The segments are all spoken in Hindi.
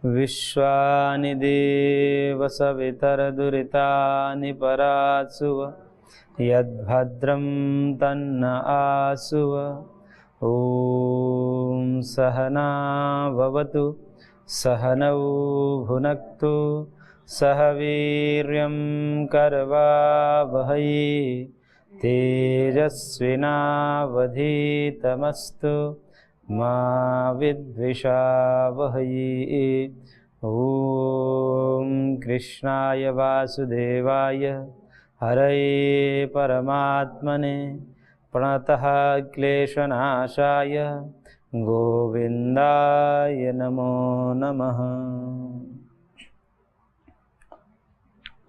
विश्वानि देव सवितरदुरितानि परात्सुव यद्भद्रं तन्न आसुव। ॐ सहना भवतु सहनौ भुनक्तु सह वीर्यं करवावहै तेजस्विनावधीतमस्तु मा विद्विषावहै। ॐ कृष्णाय वासुदेवाय हरये परमात्मने प्रणतः क्लेशनाशाय गोविंदाय नमो नमः।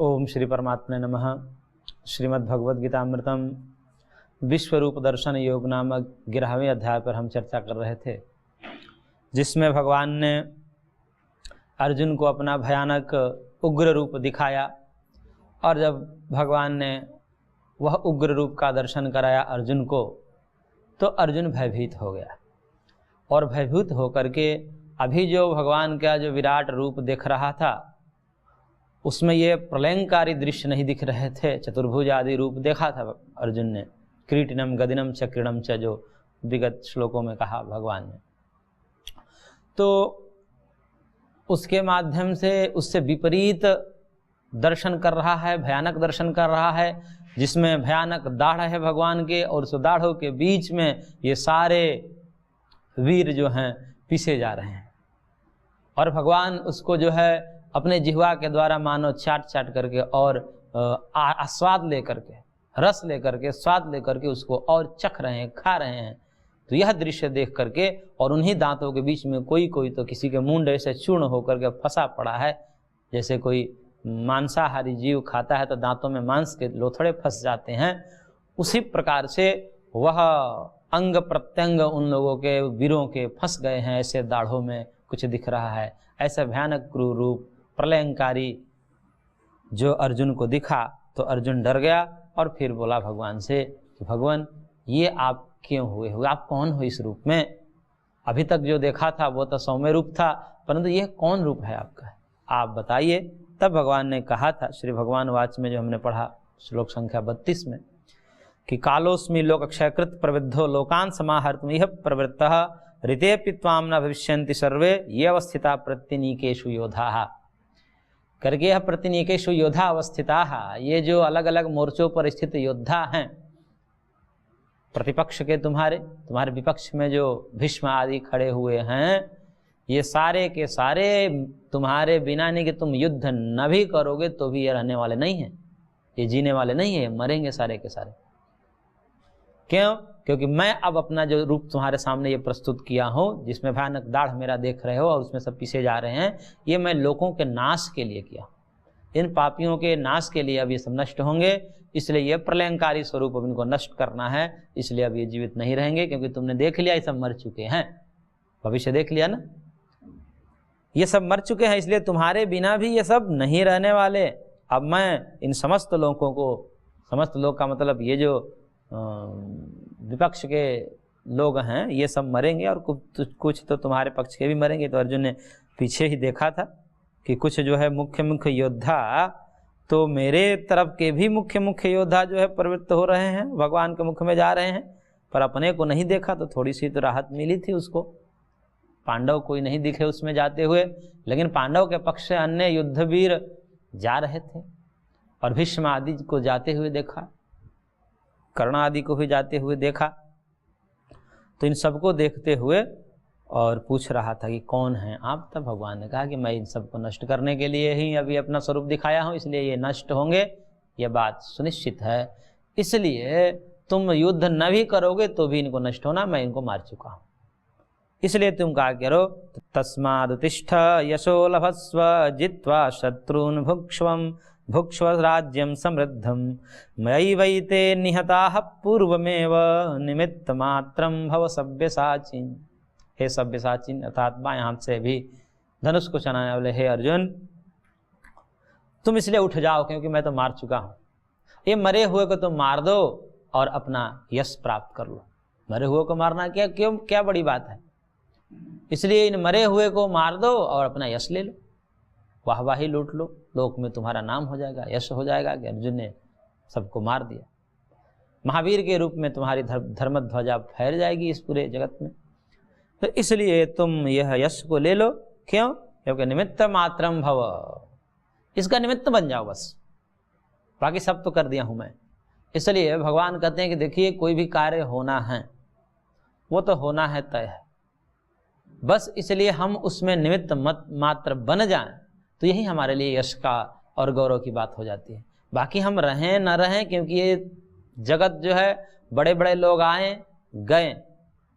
ओम श्री परमात्मने नमः। श्रीमद्भगवद्गीतामृतम विश्वरूप दर्शन योग नामक 11वें अध्याय पर हम चर्चा कर रहे थे, जिसमें भगवान ने अर्जुन को अपना भयानक उग्र रूप दिखाया। और जब भगवान ने वह उग्र रूप का दर्शन कराया अर्जुन को, तो अर्जुन भयभीत हो गया। और भयभीत होकर के अभी जो भगवान का जो विराट रूप दिख रहा था, उसमें ये प्रलयंकारी दृश्य नहीं दिख रहे थे। चतुर्भुज आदि रूप देखा था अर्जुन ने, क्रीटिनम गदिनम चक्रिणम च, जो विगत श्लोकों में कहा भगवान ने। तो उसके माध्यम से उससे विपरीत दर्शन कर रहा है, भयानक दर्शन कर रहा है, जिसमें भयानक दाढ़ है भगवान के, और उस दाढ़ों के बीच में ये सारे वीर जो हैं पीसे जा रहे हैं। और भगवान उसको जो है अपने जिह्वा के द्वारा मानो चाट चाट करके और आस्वाद लेकर के, रस लेकर के, स्वाद लेकर के उसको और चख रहे हैं, खा रहे हैं। तो यह दृश्य देख करके, और उन्हीं दांतों के बीच में कोई कोई तो किसी के मुंड ऐसे चूर्ण होकर के फंसा पड़ा है, जैसे कोई मांसाहारी जीव खाता है तो दांतों में मांस के लोथड़े फंस जाते हैं। उसी प्रकार से वह अंग प्रत्यंग उन लोगों के, वीरों के फंस गए हैं, ऐसे दाढ़ों में कुछ दिख रहा है। ऐसा भयानक क्रूर रूप प्रलयंकारी जो अर्जुन को दिखा, तो अर्जुन डर गया और फिर बोला भगवान से कि भगवान, ये आप क्यों हुए, आप कौन हो इस रूप में? अभी तक जो देखा था वो तो सौम्य रूप था, परंतु यह कौन रूप है आपका, आप बताइए। तब भगवान ने कहा था, श्री भगवान वाच में जो हमने पढ़ा श्लोक संख्या 32 में, कि कालोस्मि लोक क्षयकृत प्रवृद्धो लोकान समाहर्तुम इह प्रवृत्तः ऋतेऽपि त्वां न भविष्यन्ति सर्वे ये अवस्थिता प्रत्यनीकेषु योधाः करके। यह प्रत्यनीकेषु योधा अवस्थिताः, ये जो अलग अलग मोर्चों पर स्थित योद्धा हैं, प्रतिपक्ष के तुम्हारे विपक्ष में जो भीष्म आदि खड़े हुए हैं, ये सारे के सारे तुम्हारे बिना नहीं कि तुम युद्ध न भी करोगे तो भी ये रहने वाले नहीं हैं, ये जीने वाले नहीं है, मरेंगे सारे के सारे। क्यों? क्योंकि मैं अब अपना जो रूप तुम्हारे सामने ये प्रस्तुत किया हूँ, जिसमें भयानक दाढ़ मेरा देख रहे हो और उसमें सब पीछे जा रहे हैं, ये मैं लोगों के नाश के लिए किया, इन पापियों के नाश के लिए। अब ये सब नष्ट होंगे, इसलिए ये प्रलयंकारी स्वरूप अब इनको नष्ट करना है, इसलिए अब ये जीवित नहीं रहेंगे, क्योंकि तुमने देख लिया ये सब मर चुके हैं, भविष्य देख लिया ना, ये सब मर चुके हैं, इसलिए तुम्हारे बिना भी ये सब नहीं रहने वाले। अब मैं इन समस्त लोगों को, समस्त लोग का मतलब ये जो विपक्ष के लोग हैं, ये सब मरेंगे, और कुछ तो तुम्हारे पक्ष के भी मरेंगे। तो अर्जुन ने पीछे ही देखा था कि कुछ जो है मुख्य मुख्य योद्धा, तो मेरे तरफ के भी मुख्य मुख्य योद्धा जो है प्रवृत्त हो रहे हैं, भगवान के मुख में जा रहे हैं, पर अपने को नहीं देखा, तो थोड़ी सी तो राहत मिली थी उसको। पांडव कोई नहीं दिखे उसमें जाते हुए, लेकिन पांडव के पक्ष से अन्य युद्धवीर जा रहे थे, और भीष्म आदि को जाते हुए देखा, कर्ण आदि को भी जाते हुए देखा। तो इन सबको देखते हुए और पूछ रहा था कि कौन है आप। तब भगवान ने कहा कि मैं इन सबको नष्ट करने के लिए ही अभी अपना स्वरूप दिखाया हूँ, इसलिए ये नष्ट होंगे, ये बात सुनिश्चित है। इसलिए तुम युद्ध न भी करोगे तो भी इनको नष्ट होना, मैं इनको मार चुका हूँ, इसलिए तुम क्या करो, तस्मादुत्तिष्ठ यशो लभस्व जित्वा शत्रून् भुक्ष्व राज्यं समृद्धं मयैवैते निहताः पूर्वमेव निमित्त मात्रं भव सव्यसाचिन्। हे सव्यसाचिन्, अर्थात बाएं हाथ से भी धनुष को चलाने वाले हे अर्जुन, तुम इसलिए उठ जाओ क्योंकि मैं तो मार चुका हूँ। ये मरे हुए को तुम मार दो और अपना यश प्राप्त कर लो। मरे हुए को मारना क्या बड़ी बात है। इसलिए इन मरे हुए को मार दो और अपना यश ले लो, वाहवाही लूट लो, लोक में तुम्हारा नाम हो जाएगा, यश हो जाएगा कि अर्जुन ने सबको मार दिया। महावीर के रूप में तुम्हारी धर्म ध्वजा फैल जाएगी इस पूरे जगत में। तो इसलिए तुम यह यश को ले लो। क्यों? क्योंकि निमित्त मात्रम भव, इसका निमित्त बन जाओ बस, बाकी सब तो कर दिया हूं मैं। इसलिए भगवान कहते हैं कि देखिए कोई भी कार्य होना है वो तो होना है तय है, बस इसलिए हम उसमें निमित्त मात्र बन जाएं तो यही हमारे लिए यश का और गौरव की बात हो जाती है। बाकी हम रहें न रहें, क्योंकि ये जगत जो है बड़े बड़े लोग आए गए,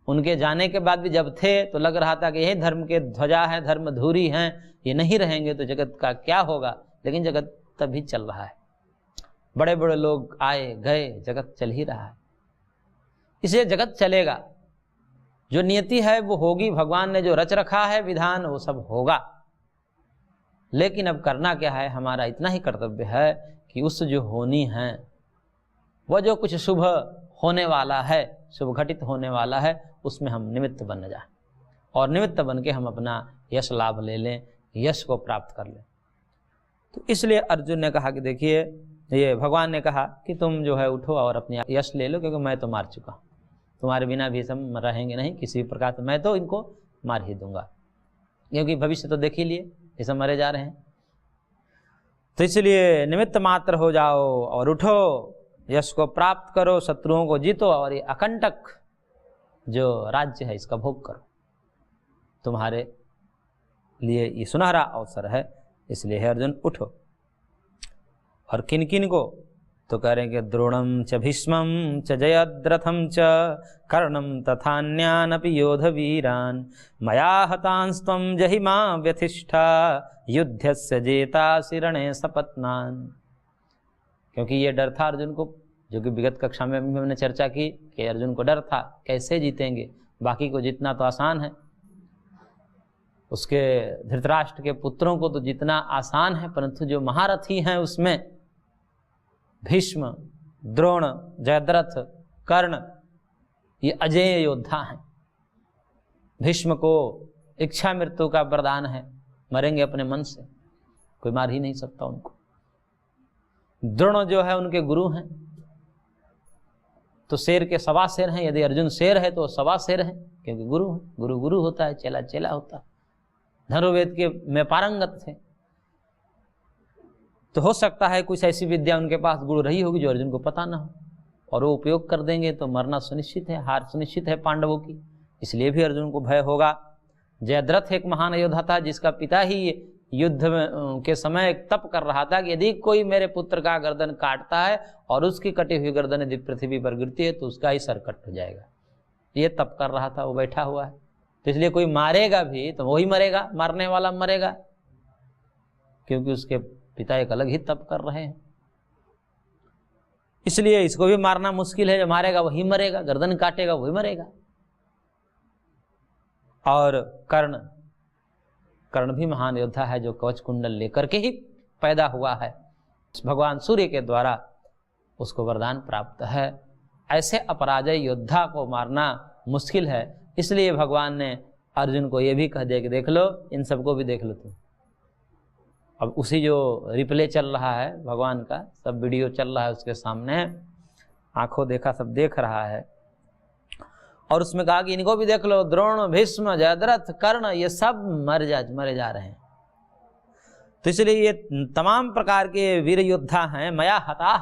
उनके जाने के बाद भी जब थे तो लग रहा था कि यही धर्म के ध्वजा है, धर्म धुरी हैं, ये नहीं रहेंगे तो जगत का क्या होगा। लेकिन जगत तभी चल रहा है, बड़े बड़े लोग आए गए, जगत चल ही रहा है। इसलिए जगत चलेगा, जो नियति है वो होगी, भगवान ने जो रच रखा है विधान वो सब होगा। लेकिन अब करना क्या है, हमारा इतना ही कर्तव्य है कि उस जो होनी है वह जो कुछ शुभ होने वाला है, शुभ घटित होने वाला है, उसमें हम निमित्त बन जाएं और निमित्त बन के हम अपना यश लाभ ले लें, यश को प्राप्त कर लें। तो इसलिए अर्जुन ने कहा कि देखिए, ये भगवान ने कहा कि तुम जो है उठो और अपनी यश ले लो, क्योंकि मैं तो मार चुका हूँ, तुम्हारे बिना भी सब रहेंगे नहीं किसी प्रकार से, मैं तो इनको मार ही दूंगा, क्योंकि भविष्य तो देख ही लिए ये सब मरे जा रहे हैं। तो इसलिए निमित्त मात्र हो जाओ और उठो, यश को प्राप्त करो, शत्रुओं को जीतो और ये अकंटक जो राज्य है इसका भोग करो। तुम्हारे लिए ये सुनहरा अवसर है, इसलिए हे अर्जुन उठो। और किन किन को? तो कह रहे हैं कि द्रोणम च भीष्मं च जयद्रथं च कर्णं तथान्यानपि योधवीरान् मया हतांस्त्वं जहिमा व्यथिष्ठा युद्धस्य जेतासि रणे सपत्नान्। क्योंकि ये डर था अर्जुन को, जो कि विगत कक्षा में हमने चर्चा की कि अर्जुन को डर था कैसे जीतेंगे, बाकी को जीतना तो आसान है, उसके धृतराष्ट्र के पुत्रों को तो जितना आसान है, परंतु जो महारथी हैं उसमें भीष्म, द्रोण, जयद्रथ, कर्ण, ये अजेय योद्धा हैं। भीष्म को इच्छा मृत्यु का वरदान है, मरेंगे अपने मन से, कोई मार ही नहीं सकता उनको। द्रोण जो है उनके गुरु हैं, तो शेर के सवा शेर हैं, यदि अर्जुन शेर है तो सवा शेर है, क्योंकि गुरु है, गुरु गुरु होता है, चेला चेला होता है। धनुर्वेद के में पारंगत थे, तो हो सकता है कुछ ऐसी विद्या उनके पास गुरु रही होगी जो अर्जुन को पता ना हो, और वो उपयोग कर देंगे तो मरना सुनिश्चित है, हार सुनिश्चित है पांडवों की, इसलिए भी अर्जुन को भय होगा। जयद्रथ एक महान योद्धा था, जिसका पिता ही युद्ध के समय तप कर रहा था कि यदि कोई मेरे पुत्र का गर्दन काटता है और उसकी कटी हुई गर्दन यदि पृथ्वी पर गिरती है तो उसका ही सर कट हो जाएगा। ये तप कर रहा था, वो बैठा हुआ है, तो इसलिए कोई मारेगा भी तो वही मरेगा, मारने वाला मरेगा, क्योंकि उसके पिता एक अलग ही तप कर रहे हैं। इसलिए इसको भी मारना मुश्किल है, जो मारेगा वही मरेगा, गर्दन काटेगा वही मरेगा। और कर्ण भी महान योद्धा है, जो कवच कुंडल लेकर के ही पैदा हुआ है, भगवान सूर्य के द्वारा उसको वरदान प्राप्त है। ऐसे अपराजय योद्धा को मारना मुश्किल है, इसलिए भगवान ने अर्जुन को यह भी कह दिया कि देख लो, इन सबको भी देख लो तुम। अब उसी जो रिप्ले चल रहा है भगवान का, सब वीडियो चल रहा है उसके सामने, आंखों देखा सब देख रहा है, और उसमें कहा कि इनको भी देख लो, द्रोण, भीष्म, जयद्रथ, कर्ण, ये सब मरे जा रहे हैं। तो इसलिए ये तमाम प्रकार के वीर योद्धा हैं, मया हता,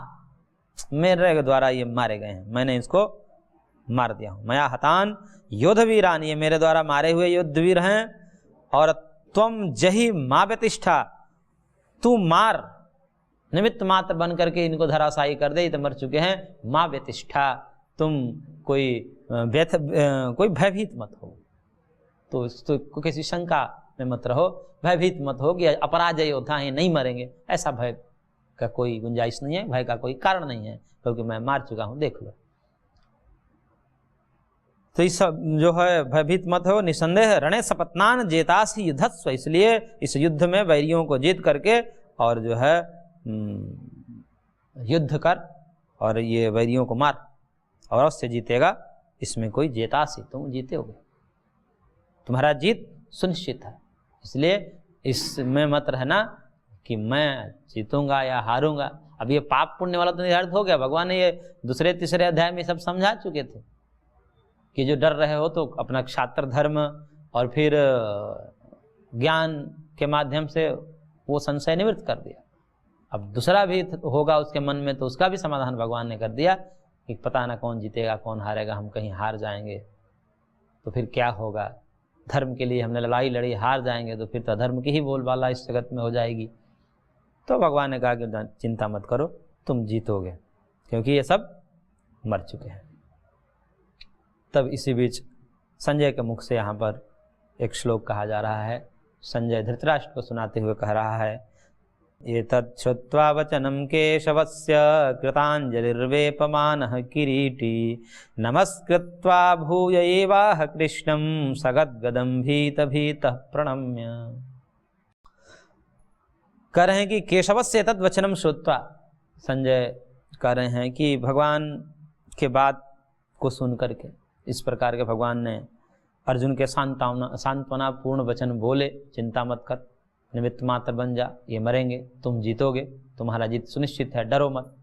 मेरे द्वारा ये मारे गए हैं, मैंने इसको मार दिया हूं। मया हतान योधवीरान, ये मेरे द्वारा मारे हुए योद्धवीर हैं। और त्वम जहि मा व्यतिष्ठा, तू मार, निमित्त मात्र बन करके इनको धराशायी कर दे, तो मर चुके हैं। माँ व्यतिष्ठा, तुम कोई भयभीत मत हो, तो किसी शंका में मत रहो, भयभीत मत हो कि अपराजय योद्धा है नहीं मरेंगे, ऐसा भय का कोई गुंजाइश नहीं है, भय का कोई कारण नहीं है, क्योंकि मैं मार चुका हूं, देख लो। तो इस सब जो है भयभीत मत हो, निसंदेह रणे सपत्नान जेतासी युद्धस्व, इसलिए इस युद्ध में वैरियों को जीत करके और जो है युद्ध कर और ये वैरियों को मार, और अवश्य जीतेगा, इसमें कोई जेतासी, तुम जीते हो। तुम्हारा जीत सुनिश्चित है। इसलिए इसमें मत रहना कि मैं जीतूंगा या हारूंगा। अब ये पाप पुण्य वाला तो निर्धारित हो गया, भगवान ने ये दूसरे तीसरे अध्याय में सब समझा चुके थे कि जो डर रहे हो तो अपना क्षात्र धर्म और फिर ज्ञान के माध्यम से वो संशय निवृत्त कर दिया। अब दूसरा भी होगा उसके मन में, तो उसका भी समाधान भगवान ने कर दिया कि पता ना कौन जीतेगा कौन हारेगा, हम कहीं हार जाएंगे तो फिर क्या होगा। धर्म के लिए हमने लड़ाई लड़ी, हार जाएंगे तो फिर तो धर्म की ही बोलबाला इस जगत में हो जाएगी। तो भगवान ने कहा कि चिंता मत करो, तुम जीतोगे, क्योंकि ये सब मर चुके हैं। तब इसी बीच संजय के मुख से यहाँ पर एक श्लोक कहा जा रहा है। संजय धृतराष्ट्र को सुनाते हुए कह रहा है, एतत् श्रुत्वा वचनं केशवस्य कृताञ्जलिर्वेपमानः किरीटी नमस्कृत्वा भूय एवाह कृष्णं सगद्गदं भीतभीतः प्रणम्य। कह रहे हैं कि केशवस्य एतत् वचनं श्रुत्वा, संजय कह रहे हैं कि भगवान के बात को सुन करके इस प्रकार के भगवान ने अर्जुन के सांत्वना पूर्ण वचन बोले, चिंता मत कर, निमित्त मात्र बन जा, ये मरेंगे, तुम जीतोगे, तुम्हारा जीत सुनिश्चित है, डरो मत।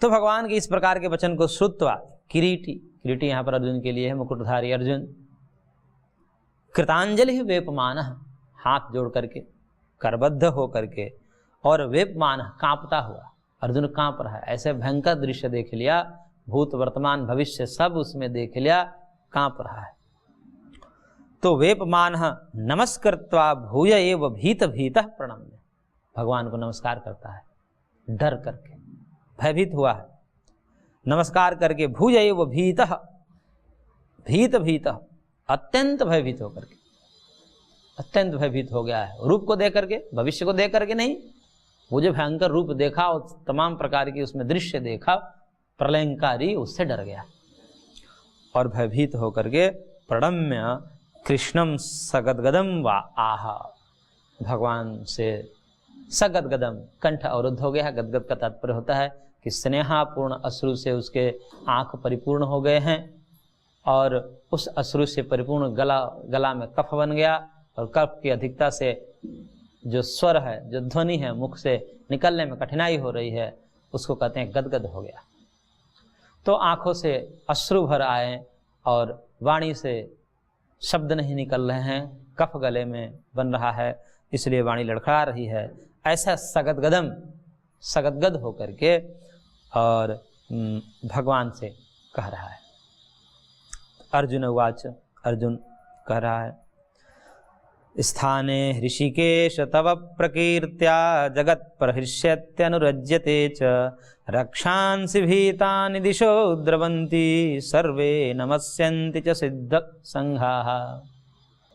तो भगवान के इस प्रकार के वचन को श्रुत्वा, किरीटी, किरीटी यहाँ पर अर्जुन के लिए है, मुकुटधारी अर्जुन, कृतांजलि वेपमान, हाथ जोड़ करके, करबद्ध हो करके, और वेपमान, कांपता हुआ, अर्जुन कांप रहा है। ऐसे भयंकर दृश्य देख लिया, भूत वर्तमान भविष्य सब उसमें देख लिया, कांप रहा है। तो वेपमान नमस्कृत्वा भूय एव भीत भीतः प्रणम्य, भगवान को नमस्कार करता है, डर करके, भयभीत हुआ है, नमस्कार करके, भूय एव भीतः, भीत भीतः, अत्यंत भयभीत होकर के, अत्यंत भयभीत हो गया है। रूप को देख करके, भविष्य को देख करके नहीं, वो जो भयंकर रूप देखा और तमाम प्रकार की उसमें दृश्य देखा प्रलयंकारी, उससे डर गया और भयभीत होकर के प्रणम्य कृष्णम सगद्गदम वा आह, भगवान से सगद्गदम, कंठ अवरुद्ध हो गया है। गदगद का तात्पर्य होता है कि स्नेहापूर्ण अश्रु से उसके आंख परिपूर्ण हो गए हैं और उस अश्रु से परिपूर्ण गला में कफ बन गया और कफ की अधिकता से जो स्वर है, जो ध्वनि है, मुख से निकलने में कठिनाई हो रही है, उसको कहते हैं गदगद हो गया। तो आंखों से अश्रु भर आए और वाणी से शब्द नहीं निकल रहे हैं, कफ गले में बन रहा है, इसलिए वाणी लड़खड़ा रही है। ऐसा सगदगद होकर के और भगवान से कह रहा है। अर्जुन उवाच, अर्जुन कह रहा है, स्थाने ऋषिकेश तव प्रकीर्त्या जगत् प्रहृष्यत्यनुरज्यते च रक्षांसि भीतानि दिशो द्रवन्ति सर्वे नमस्यन्ति च सिद्ध संघाः।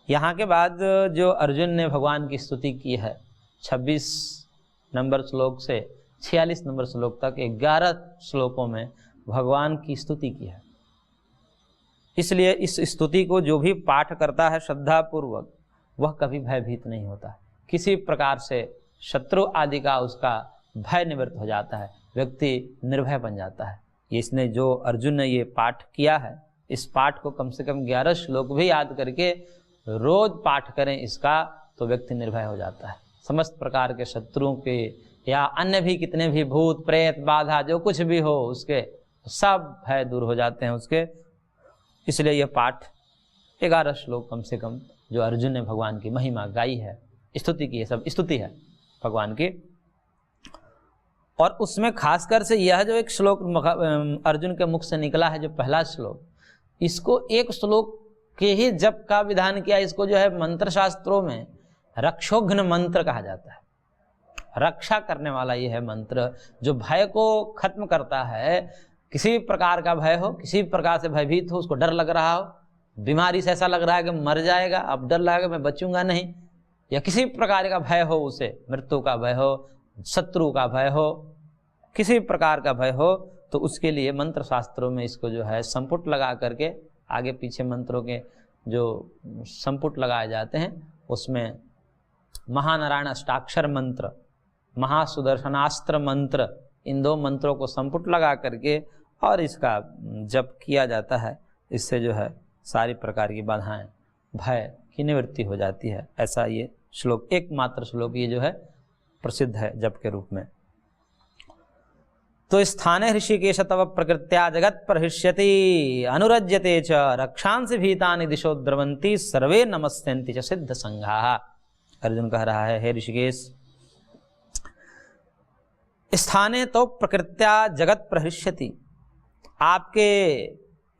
यहाँ के बाद जो अर्जुन ने भगवान की स्तुति की है 26 नंबर श्लोक से 46 नंबर श्लोक तक 11 श्लोकों में भगवान की स्तुति की है। इसलिए इस स्तुति को जो भी पाठ करता है श्रद्धापूर्वक, वह कभी भयभीत नहीं होता। किसी प्रकार से शत्रु आदि का उसका भय निवृत्त हो जाता है, व्यक्ति निर्भय बन जाता है। इसने जो अर्जुन ने ये पाठ किया है, इस पाठ को कम से कम 11 श्लोक भी याद करके रोज पाठ करें इसका, तो व्यक्ति निर्भय हो जाता है। समस्त प्रकार के शत्रुओं के या अन्य भी कितने भी भूत प्रेत बाधा जो कुछ भी हो, उसके सब भय दूर हो जाते हैं उसके। इसलिए यह पाठ 11 श्लोक कम से कम जो अर्जुन ने भगवान की महिमा गाई है, स्तुति की है, सब स्तुति है भगवान की। और उसमें खासकर से यह जो एक श्लोक अर्जुन के मुख से निकला है, जो पहला श्लोक, इसको एक श्लोक के ही जप का विधान किया। इसको जो है मंत्र शास्त्रों में रक्षोघ्न मंत्र कहा जाता है। रक्षा करने वाला ये है मंत्र, जो भय को खत्म करता है। किसी प्रकार का भय हो, किसी प्रकार से भयभीत हो, उसको डर लग रहा हो, बीमारी से ऐसा लग रहा है कि मर जाएगा, अब डर लगेगा मैं बचूंगा नहीं, या किसी प्रकार का भय हो, उसे मृत्यु का भय हो, शत्रु का भय हो, किसी प्रकार का भय हो, तो उसके लिए मंत्र शास्त्रों में इसको जो है संपुट लगा करके, आगे पीछे मंत्रों के जो संपुट लगाए जाते हैं, उसमें महानारायण अष्टाक्षर मंत्र, महासुदर्शनास्त्र मंत्र, इन 2 मंत्रों को संपुट लगा करके और इसका जप किया जाता है। इससे जो है सारी प्रकार की बाधाएं, भय की निवृत्ति हो जाती है। ऐसा ये श्लोक, एकमात्र श्लोक ये जो है प्रसिद्ध है जप के रूप में। तो स्थाने ऋषिकेश तव प्रकृत्या जगत प्रहिष्यति अनुरज्यते च रक्षांसि भीतानि दिशो द्रवन्ति सर्वे नमस्यन्ति च सिद्ध संघाः। अर्जुन कह रहा है, हे ऋषिकेश, स्थाने तो प्रकृत्या जगत प्रहिष्यति, आपके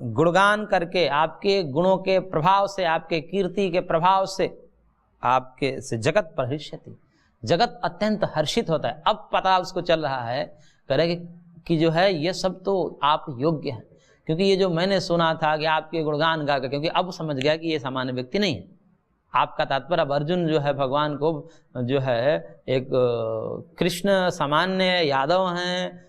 गुणगान करके, आपके गुणों के प्रभाव से, आपके कीर्ति के प्रभाव से, आपके से जगत प्रहिष्यति, जगत अत्यंत हर्षित होता है। अब पता उसको चल रहा है, करें कि जो है ये सब तो आप योग्य हैं, क्योंकि ये जो मैंने सुना था कि आपके गुणगान गा, क्योंकि अब समझ गया कि ये सामान्य व्यक्ति नहीं है। आपका तात्पर्य, अब अर्जुन जो है भगवान को जो है एक कृष्ण सामान्य यादव हैं,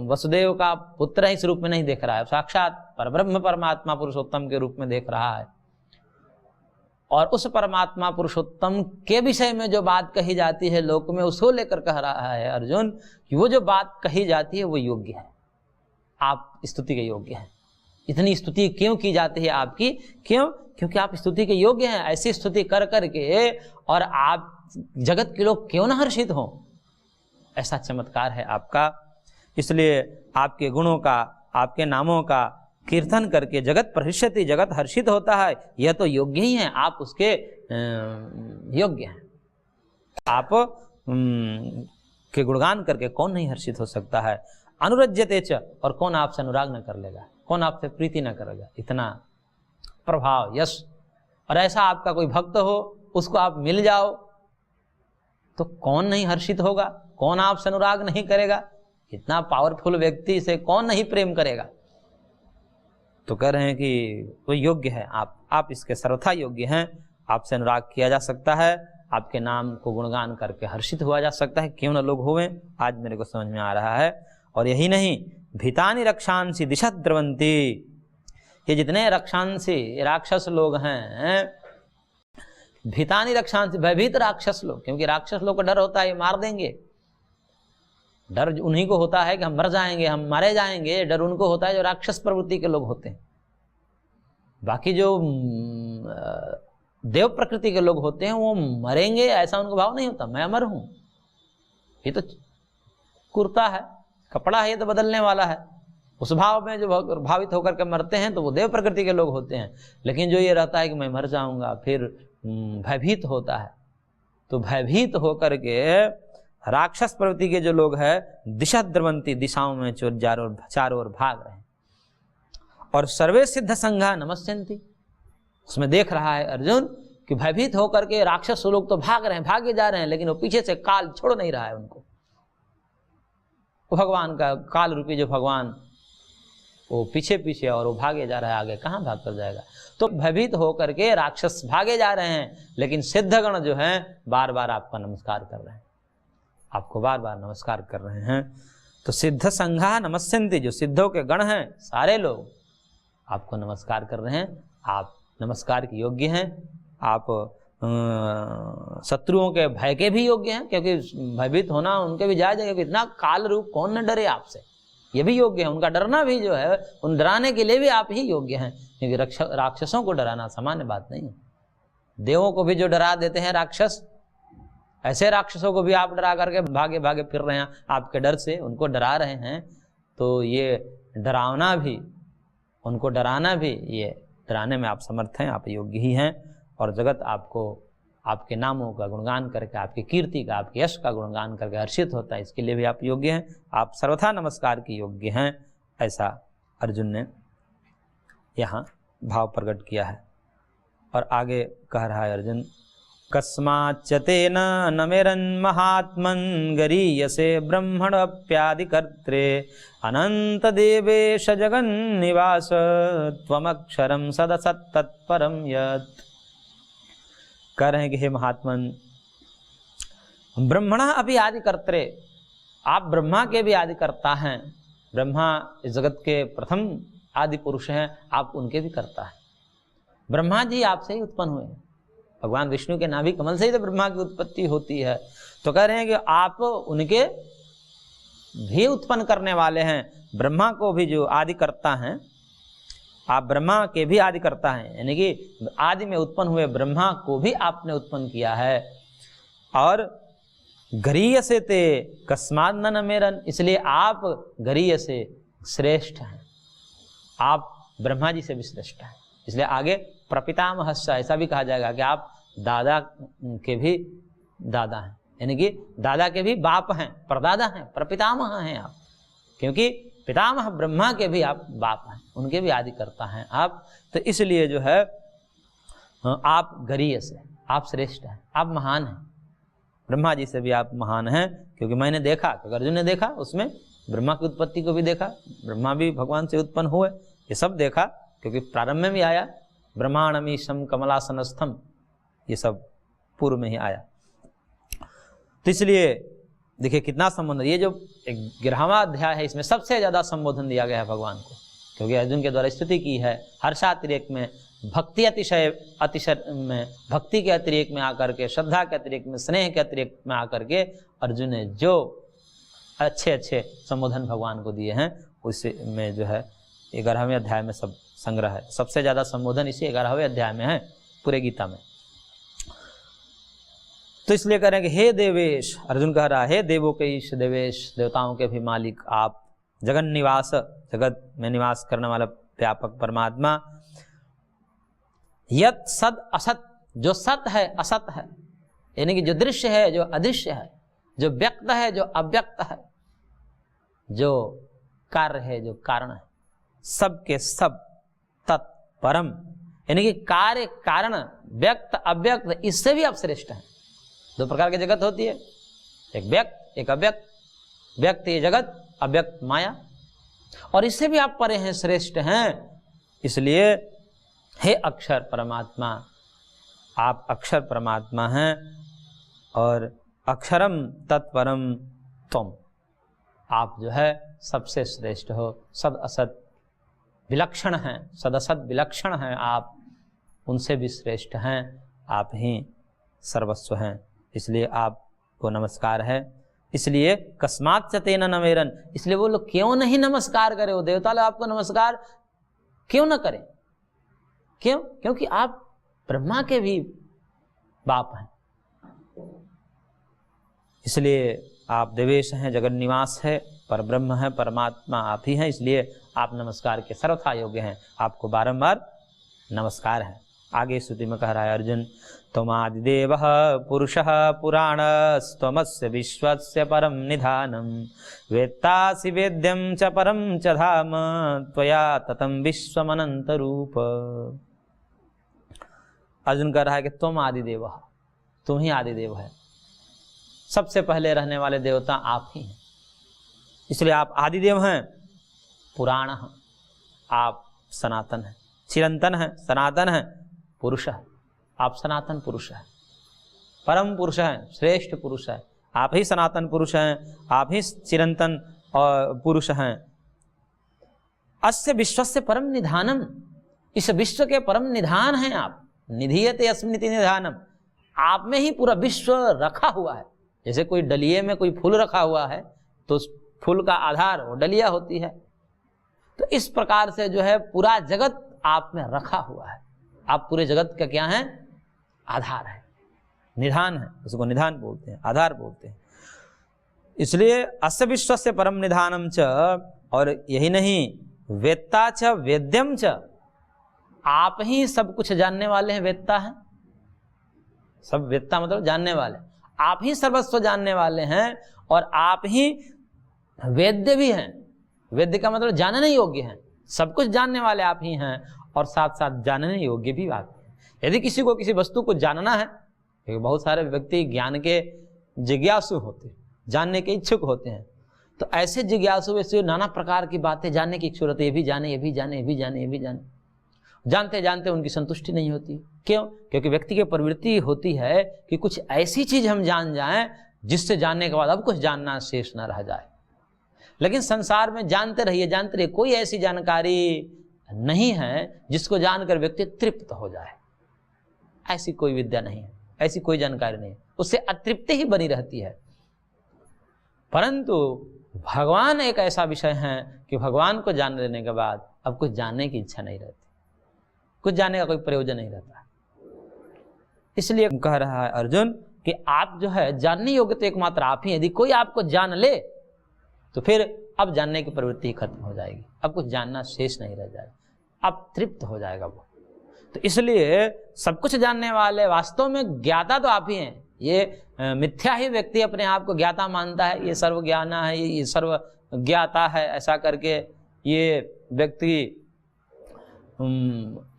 वसुदेव का पुत्र इस रूप में नहीं देख रहा है, साक्षात परब्रह्म परमात्मा पुरुषोत्तम के रूप में देख रहा है। और उस परमात्मा पुरुषोत्तम के विषय में जो बात कही जाती है लोक में, उसको लेकर कह रहा है अर्जुन कि वो जो बात कही जाती है वो योग्य है, आप स्तुति के योग्य हैं। इतनी स्तुति क्यों की जाती है आपकी? क्यों? क्योंकि आप स्तुति के योग्य हैं। ऐसी स्तुति कर करके और आप जगत के लोग क्यों न हर्षित हों, ऐसा चमत्कार है आपका। इसलिए आपके गुणों का, आपके नामों का कीर्तन करके जगत प्रहिष्यति, जगत हर्षित होता है। यह तो योग्य ही है, आप उसके योग्य हैं। आप के गुणगान करके कौन नहीं हर्षित हो सकता है। अनुरज्यते च, और कौन आपसे अनुराग न कर लेगा, कौन आपसे प्रीति न करेगा। इतना प्रभाव, यश, और ऐसा आपका कोई भक्त हो, उसको आप मिल जाओ तो कौन नहीं हर्षित होगा, कौन आपसे अनुराग नहीं करेगा। इतना पावरफुल व्यक्ति से कौन नहीं प्रेम करेगा। तो कह रहे हैं कि वो योग्य है, आप इसके सर्वथा योग्य हैं। आपसे अनुराग किया जा सकता है, आपके नाम को गुणगान करके हर्षित हुआ जा सकता है, क्यों न लोग होवें। आज मेरे को समझ में आ रहा है। और यही नहीं, भीतानि रक्षांसि दिशा द्रवंती, ये जितने रक्षांसी राक्षस लोग हैं, भीतानि रक्षांसि, भयभीत राक्षस लोग, क्योंकि राक्षस लोग को डर होता है ये मार देंगे। डर उन्हीं को होता है कि हम मर जाएंगे, हम मारे जाएंगे। डर उनको होता है जो राक्षस प्रवृत्ति के लोग होते हैं। बाकी जो देव प्रकृति के लोग होते हैं वो मरेंगे ऐसा उनको भाव नहीं होता, मैं अमर हूं। ये तो कुर्ता है, कपड़ा है, ये तो बदलने वाला है। उस भाव में जो भावित होकर के मरते हैं तो वो देव प्रकृति के लोग होते हैं। लेकिन जो ये रहता है कि मैं मर जाऊंगा, फिर भयभीत होता है। तो भयभीत होकर के राक्षस प्रवृत्ति के जो लोग हैं, दिशा द्रवंती, दिशाओं में चारों ओर भाग रहे हैं। और सर्वे सिद्ध संघा नमस्यन्ति, उसमें देख रहा है अर्जुन कि भयभीत होकर के राक्षस लोग तो भाग रहे हैं, भागे जा रहे हैं, लेकिन वो पीछे से काल छोड़ नहीं रहा है उनको। वो भगवान का काल रूपी जो भगवान, वो पीछे पीछे और वो भागे जा रहा है, आगे कहाँ भाग कर जाएगा। तो भयभीत होकर के राक्षस भागे जा रहे हैं, लेकिन सिद्धगण जो हैं बार बार आपका नमस्कार कर रहे हैं, आपको बार बार नमस्कार कर रहे हैं। तो सिद्ध संघा नमस्यन्ति, जो सिद्धों के गण हैं सारे लोग आपको नमस्कार कर रहे हैं। आप नमस्कार के योग्य हैं। आप शत्रुओं के भय के भी योग्य हैं, क्योंकि भयभीत होना उनके भी जायज है, क्योंकि इतना काल रूप कौन न डरे आपसे, ये भी योग्य है। उनका डरना भी जो है, उन डराने के लिए भी आप ही योग्य हैं, क्योंकि राक्षसों को डराना सामान्य बात नहीं है। देवों को भी जो डरा देते हैं राक्षस, ऐसे राक्षसों को भी आप डरा करके भागे भागे फिर रहे हैं, आपके डर से उनको डरा रहे हैं। तो ये डरावना भी, उनको डराना भी, ये डराने में आप समर्थ हैं, आप योग्य ही हैं। और जगत आपको आपके नामों का गुणगान करके, आपकी कीर्ति का, आपके यश का गुणगान करके हर्षित होता है, इसके लिए भी आप योग्य हैं। आप सर्वथा नमस्कार के योग्य हैं। ऐसा अर्जुन ने यहाँ भाव प्रकट किया है। और आगे कह रहा है अर्जुन, कस्माच्च तेन नमेरन् महात्मन् गरीयसे ब्रह्मणप्यादिकर्त्रे अनंत देवेश जगन्निवास त्वमक्षरं सदसत्तत्परं यत्। कह रहे हैं कि हे महात्मन, ब्रह्मणः अपि आदिकर्त्रे, आप ब्रह्मा के भी आदिकर्ता हैं। ब्रह्मा इस जगत के प्रथम आदि पुरुष हैं, आप उनके भी कर्ता हैं। ब्रह्मा जी आपसे ही उत्पन्न हुए हैं, भगवान विष्णु के नाभि कमल से ही तो ब्रह्मा की उत्पत्ति होती है। तो कह रहे हैं कि आप उनके भी उत्पन्न करने वाले हैं। ब्रह्मा को भी जो आदिकर्ता हैं, आप ब्रह्मा के भी आदि करता है, यानी कि आदि में उत्पन्न हुए ब्रह्मा को भी आपने उत्पन्न किया है। और गरीय से ते कस्माद न मेरन, इसलिए आप गरीय से श्रेष्ठ हैं, आप ब्रह्मा जी से भी श्रेष्ठ हैं। इसलिए आगे प्रपितामहस्य ऐसा भी कहा जाएगा कि आप दादा के भी दादा हैं, यानी कि दादा के भी बाप हैं, परदादा हैं, प्रपितामह हैं आप, क्योंकि पितामह ब्रह्मा के भी आप बाप हैं, उनके भी आदि करता हैं आप। तो इसलिए जो है आप गरीय से, आप श्रेष्ठ हैं, आप महान हैं, ब्रह्मा जी से भी आप महान हैं। क्योंकि मैंने देखा, क्योंकि अर्जुन ने देखा, उसमें ब्रह्मा की उत्पत्ति को भी देखा, ब्रह्मा भी भगवान से उत्पन्न हुए, ये सब देखा, क्योंकि प्रारंभ में भी आया ब्रह्मांडमीशम कमलासनस्थम, ये सब पूर्व में ही आया। तो इसलिए देखिए कितना संबोधन, ये जो 11वां अध्याय है इसमें सबसे ज्यादा संबोधन दिया गया है भगवान को, क्योंकि अर्जुन के द्वारा स्तुति की है। हर्षातिरेक में, भक्ति अतिशय में, भक्ति के अतिरेक में आकर के, श्रद्धा के अतिरेक में, स्नेह के अतिरेक में आकर के अर्जुन ने जो अच्छे अच्छे संबोधन भगवान को दिए हैं, उसी में जो है 11वें अध्याय में सब संग्रह है। सबसे ज्यादा संबोधन इसी 11वें अध्याय में है पूरे गीता में। तो इसलिए कह रहे हैं कि हे देवेश, अर्जुन कह रहा है हे देवों के ईश देवेश, देवताओं के भी मालिक आप, जगन निवास, जगत में निवास करने वाला व्यापक परमात्मा, यत सद असत, जो सत है असत है, यानी कि जो दृश्य है जो अदृश्य है, जो व्यक्त है जो अव्यक्त है, जो कार्य है जो कारण है, सब के सब तत्परम, यानी कि कार्य कारण व्यक्त अव्यक्त, इससे भी आप श्रेष्ठ हैं। दो प्रकार की जगत होती है, एक व्यक्त एक अव्यक्त, व्यक्त ये जगत, अव्यक्त माया, और इससे भी आप परे हैं, श्रेष्ठ हैं। इसलिए हे अक्षर परमात्मा, आप अक्षर परमात्मा हैं, और अक्षरम तत्परम तुम, आप जो है सबसे श्रेष्ठ हो, सद असत विलक्षण हैं, सदसत विलक्षण हैं आप, उनसे भी श्रेष्ठ हैं, आप ही सर्वस्व हैं। इसलिए आपको नमस्कार है। इसलिए कस्मात् च तेन नमेरन, इसलिए वो लोग क्यों नहीं नमस्कार करे, वो देवता लोग आपको नमस्कार क्यों न करें? क्यों? क्योंकि आप ब्रह्मा के भी बाप हैं, इसलिए आप देवेश हैं, जगन निवास है, पर ब्रह्म है, परमात्मा आप ही हैं, इसलिए आप नमस्कार के सर्वथा योग्य हैं, आपको बारंबार नमस्कार है। आगे स्तुति में कह रहा है अर्जुन, त्वमादिदेवः पुरुषः पुराणस्त्वमस्य विश्वस्य परम निधानम, वेत्तासि वेद्यं च परम च धाम, त्वया ततं विश्वमनंत रूप। अर्जुन कह रहा है कि तुम आदिदेव, तुम ही आदिदेव है, सबसे पहले रहने वाले देवता आप ही हैं, इसलिए आप आदिदेव हैं। पुराण, आप सनातन हैं, चिरंतन हैं, सनातन हैं। पुरुष है, आप सनातन पुरुष हैं, परम पुरुष हैं, श्रेष्ठ पुरुष है, आप ही सनातन पुरुष हैं, आप ही चिरंतन और पुरुष हैं। अस्य विश्वस्य परम निधानम, इस विश्व के परम निधान हैं आप। निधीयते अस्मिति निधानम, आप में ही पूरा विश्व रखा हुआ है। जैसे कोई डलिये में कोई फूल रखा हुआ है तो उस फूल का आधार वो डलिया होती है, तो इस प्रकार से जो है पूरा जगत आप में रखा हुआ है। आप पूरे जगत का क्या है? आधार है, निधान है, उसको निधान बोलते हैं, आधार बोलते हैं। इसलिए अस्य विश्वस्य परम निधानम च, और यही नहीं वेत्ता च वेद्यम च, आप ही सब कुछ जानने वाले हैं, वेत्ता है, सब वेत्ता मतलब जानने वाले, आप ही सर्वस्व जानने वाले हैं, और आप ही वेद्य भी हैं। वेद्य का मतलब जानने योग्य हैं, सब कुछ जानने वाले आप ही हैं, और साथ साथ जानने योग्य भी आप हैं। यदि किसी को किसी वस्तु को जानना है, क्योंकि बहुत सारे व्यक्ति ज्ञान के जिज्ञासु होते हैं, जानने के इच्छुक होते हैं, तो ऐसे जिज्ञासु ऐसे नाना प्रकार की बातें जानने की इच्छुक रहती है, ये भी जाने, ये भी जाने, ये भी जाने, ये भी जाने, जानते जानते उनकी संतुष्टि नहीं होती। क्यों? क्योंकि व्यक्ति की प्रवृत्ति होती है कि कुछ ऐसी चीज हम जान जाएं जिससे जानने के बाद अब कुछ जानना शेष न रह जाए। लेकिन संसार में जानते रहिए, जानते रहिए, कोई ऐसी जानकारी नहीं है जिसको जानकर व्यक्ति तृप्त हो जाए। ऐसी कोई विद्या नहीं है, ऐसी कोई जानकारी नहीं है, उससे अतृप्ति ही बनी रहती है। परंतु भगवान एक ऐसा विषय है कि भगवान को जान लेने के बाद अब कुछ जानने की इच्छा नहीं रहती, कुछ जानने का कोई प्रयोजन नहीं रहता। इसलिए कह रहा है अर्जुन कि आप जो है जानने योग्य तो एकमात्र आप ही, यदि कोई आपको जान ले तो फिर अब जानने की प्रवृत्ति खत्म हो जाएगी, अब कुछ जानना शेष नहीं रह जाएगा, अब तृप्त हो जाएगा वो। तो इसलिए सब कुछ जानने वाले वास्तव में ज्ञाता तो आप ही हैं। ये मिथ्या ही व्यक्ति अपने आप को ज्ञाता मानता है, ये सर्वज्ञाना है, ये सर्व ज्ञाता है, ऐसा करके ये व्यक्ति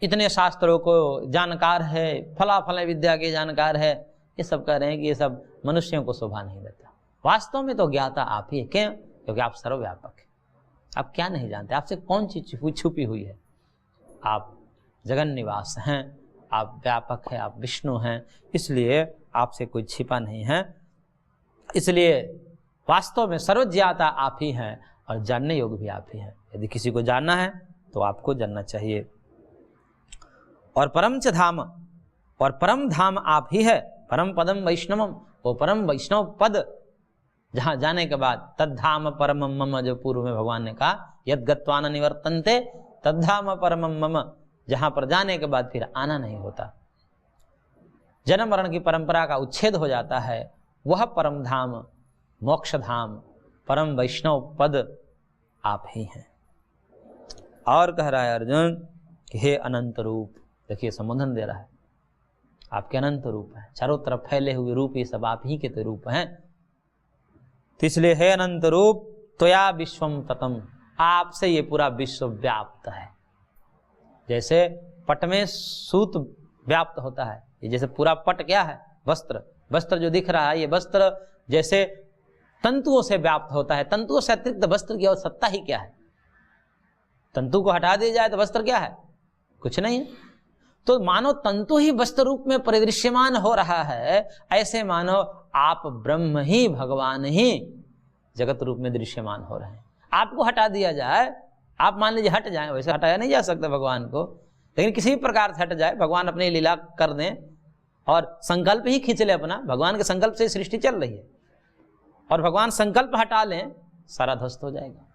इतने शास्त्रों को जानकार है, फला फला विद्या के जानकार है, ये सब कह रहे हैं कि ये सब मनुष्यों को शोभा नहीं देता। वास्तव में तो ज्ञाता आप ही है। क्यों? क्योंकि आप सर्वव्यापक हैं। आप क्या नहीं जानते? आपसे कौन चीज छुपी हुई है? आप जगन निवास हैं, आप व्यापक हैं, आप विष्णु हैं, इसलिए आपसे कोई छिपा नहीं है। इसलिए वास्तव में सर्वज्ञाता आप ही हैं और जानने योग्य भी आप ही हैं। यदि किसी को जानना है तो आपको जानना चाहिए। और परम च धाम, और परम धाम आप ही है। परम पदम वैष्णवम, वो परम वैष्णव पद जहाँ जाने के बाद तद्धाम परमम मम, जो पूर्व में भगवान ने कहा यद गत्वा न निवर्तन्ते तद्धाम परमम मम, जहाँ पर जाने के बाद फिर आना नहीं होता, जन्म मरण की परंपरा का उच्छेद हो जाता है, वह परम धाम, मोक्ष धाम, परम वैष्णव पद आप ही हैं। और कह रहा है अर्जुन कि हे अनंत रूप, देखिए संबोधन दे रहा है, आपके अनंत रूप है, चारों तरफ फैले हुए रूप, ये सब आप ही के तो रूप हैं। तो इसलिए हे अनंत रूप, त्वया विश्वम ततम, आपसे ये पूरा विश्व व्याप्त है। जैसे पट में सूत व्याप्त होता है, ये जैसे पूरा पट क्या है? वस्त्र। वस्त्र जो दिख रहा है, ये वस्त्र जैसे तंतुओं से व्याप्त होता है। तंतुओं से अतिरिक्त वस्त्र की और सत्ता ही क्या है? तंतु को हटा दिया जाए तो वस्त्र क्या है? कुछ नहीं है। तो मानो तंतु ही वस्त्र रूप में परिदृश्यमान हो रहा है, ऐसे मानो आप ब्रह्म ही, भगवान ही जगत रूप में दृश्यमान हो रहे हैं। आपको हटा दिया जाए, आप मान लीजिए हट जाए, वैसे हटाया नहीं जा सकता भगवान को, लेकिन किसी भी प्रकार से हट जाए, भगवान अपनी लीला कर दें और संकल्प ही खींच ले अपना, भगवान के संकल्प से सृष्टि चल रही है, और भगवान संकल्प हटा लें, सारा ध्वस्त हो जाएगा।